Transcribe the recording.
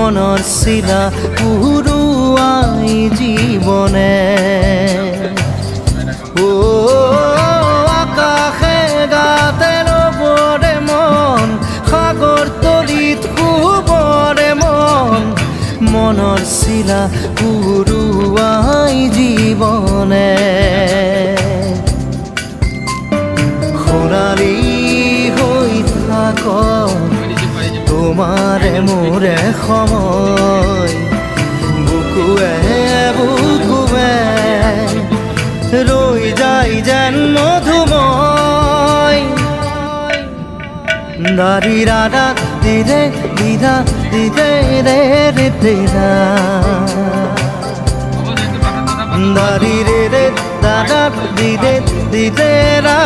মনৰ চিলা উৰুৱাই জীৱনে আকাশে গাতে ল'বৰে মন সাগৰ তলিত শুবৰে মন মনৰ চিলা উৰুৱাই জীৱনে খৰালি হৈ থাক তোমাৰে মোৰে সময় বুকুৱে বুকুৱে ৰৈ যায় যেন মধুময় দাৰি ৰাধা দিদে দিদা দিদে ৰে ৰে দিদা দাৰি ৰে ৰে দাদা দিদে দিদে ৰা